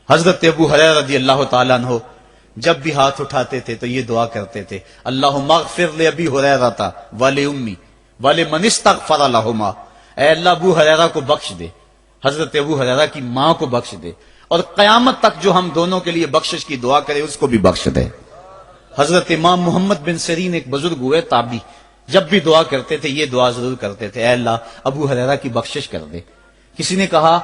حضرت ابو ہریرہ رضی اللہ تعالیٰ عنہ جب بھی ہاتھ اٹھاتے تھے تو یہ دعا کرتے تھے، اللہم اغفر لابی ہریرہ ولامی ولمن استغفر لہما، اے اللہ ابو ہریرہ کو بخش دے، حضرت ابو ہریرہ کی ماں کو بخش دے، اور قیامت تک جو ہم دونوں کے لیے بخشش کی دعا کرے اس کو بھی بخش دے۔ حضرت امام محمد بن سیرین ایک بزرگ ہوئے تابعی، جب بھی دعا کرتے تھے یہ دعا ضرور کرتے تھے، اے اللہ ابو ہریرہ کی بخشش کر دے۔ کسی نے کہا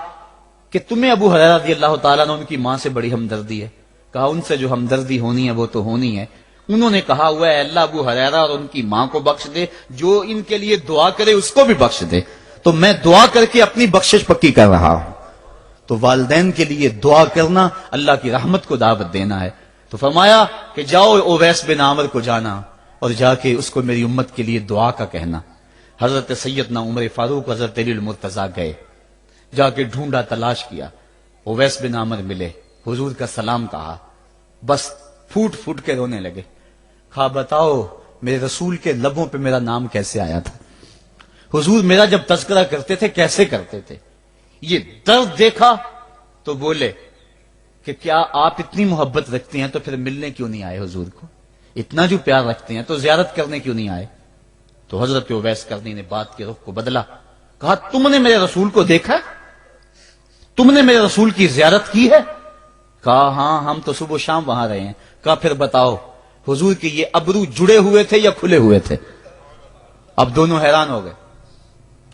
کہ تمہیں ابو ہریرہ رضی اللہ تعالیٰ عنہ ان کی ماں سے بڑی ہمدردی ہے؟ کہا ان سے جو ہمدردی ہونی ہے وہ تو ہونی ہے۔ انہوں نے کہا ہوا ہے اللہ ابو ہریرہ اور ان کی ماں کو بخش دے، جو ان کے لیے دعا کرے اس کو بھی بخش دے۔ تو میں دعا کر کے اپنی بخشش پکی کر رہا ہوں۔ تو والدین کے لیے دعا کرنا اللہ کی رحمت کو دعوت دینا ہے۔ تو فرمایا کہ جاؤ اویس بن عامر کو جانا اور جا کے اس کو میری امت کے لیے دعا کا کہنا۔ حضرت سیدنا عمر فاروق حضرت علی المرتضیٰ گئے، جا کے ڈھونڈا، تلاش کیا، اویس بن عامر ملے، حضور کا سلام کہا، بس پھوٹ پھوٹ کے رونے لگے۔ کہا بتاؤ میرے رسول کے لبوں پہ میرا نام کیسے آیا تھا؟ حضور میرا جب تذکرہ کرتے تھے کیسے کرتے تھے؟ یہ درد دیکھا تو بولے کہ کیا آپ اتنی محبت رکھتے ہیں تو پھر ملنے کیوں نہیں آئے حضور کو؟ اتنا جو پیار رکھتے ہیں تو زیارت کرنے کیوں نہیں آئے؟ تو حضرت اویس کرنی نے بات کے رخ کو بدلا، کہا تم نے میرے رسول کو دیکھا؟ تم نے میرے رسول کی زیارت کی ہے؟ کہا ہاں ہم تو صبح و شام وہاں رہے ہیں۔ کہا پھر بتاؤ حضور کے یہ ابرو جڑے ہوئے تھے یا کھلے ہوئے تھے؟ اب دونوں حیران ہو گئے۔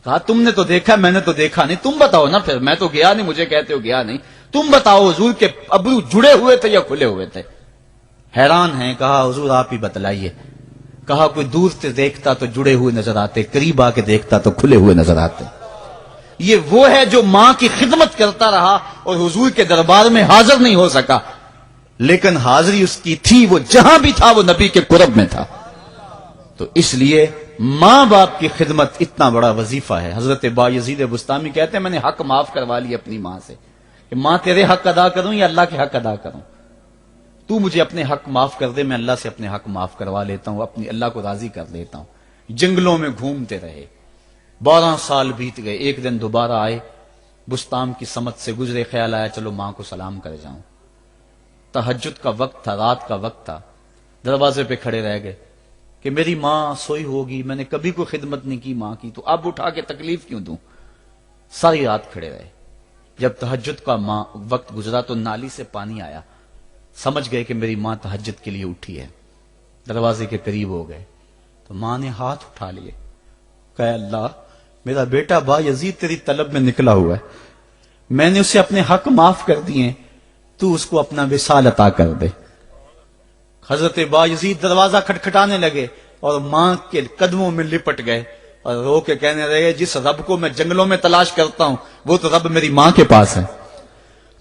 کہا تم نے تو دیکھا، میں نے تو دیکھا نہیں، تم بتاؤ نا، پھر میں تو گیا نہیں، مجھے کہتے ہو گیا نہیں، تم بتاؤ حضور کے ابرو جڑے ہوئے تھے یا کھلے ہوئے تھے؟ حیران ہیں۔ کہا حضور آپ ہی بتلائیے۔ کہا کوئی دور سے دیکھتا تو جڑے ہوئے نظر آتے، قریب آ کے دیکھتا تو کھلے ہوئے نظر آتے۔ یہ وہ ہے جو ماں کی خدمت کرتا رہا اور حضور کے دربار میں حاضر نہیں ہو سکا، لیکن حاضری اس کی تھی، وہ جہاں بھی تھا وہ نبی کے قرب میں تھا۔ تو اس لیے ماں باپ کی خدمت اتنا بڑا وظیفہ ہے۔ حضرت بایزید بستامی کہتے ہیں میں نے حق معاف کروا لی اپنی ماں سے، کہ ماں تیرے حق ادا کروں یا اللہ کے حق ادا کروں؟ تو مجھے اپنے حق معاف کر دے، میں اللہ سے اپنے حق معاف کروا لیتا ہوں، اپنی اللہ کو راضی کر لیتا ہوں۔ جنگلوں میں گھومتے رہے، 12 سال بیت گئے، ایک دن دوبارہ آئے، بستام کی سمت سے گزرے، خیال آیا چلو ماں کو سلام کر جاؤں۔ تہجد کا وقت تھا، رات کا وقت تھا، دروازے پہ کھڑے رہ گئے کہ میری ماں سوئی ہوگی، میں نے کبھی کوئی خدمت نہیں کی ماں کی، تو اب اٹھا کے تکلیف کیوں دوں؟ ساری رات کھڑے رہے۔ جب تہجد کا وقت گزرا تو نالی سے پانی آیا، سمجھ گئے کہ میری ماں تہجد کے لیے اٹھی ہے، دروازے کے قریب ہو گئے تو ماں نے ہاتھ اٹھا لیے، کہا اللہ میرا بیٹا بایزید تیری طلب میں نکلا ہوا ہے، میں نے اسے اپنے حق معاف کر دیے، تو اس کو اپنا وصال عطا کر دے۔ حضرت بایزید دروازہ کھٹکھٹانے لگے اور ماں کے قدموں میں لپٹ گئے اور رو کے کہنے لگے جس رب کو میں جنگلوں میں تلاش کرتا ہوں وہ تو رب میری ماں کے پاس ہے۔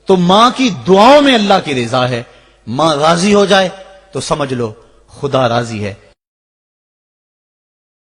تو ماں کی دعاؤں میں اللہ کی رضا ہے، ماں راضی ہو جائے تو سمجھ لو خدا راضی ہے۔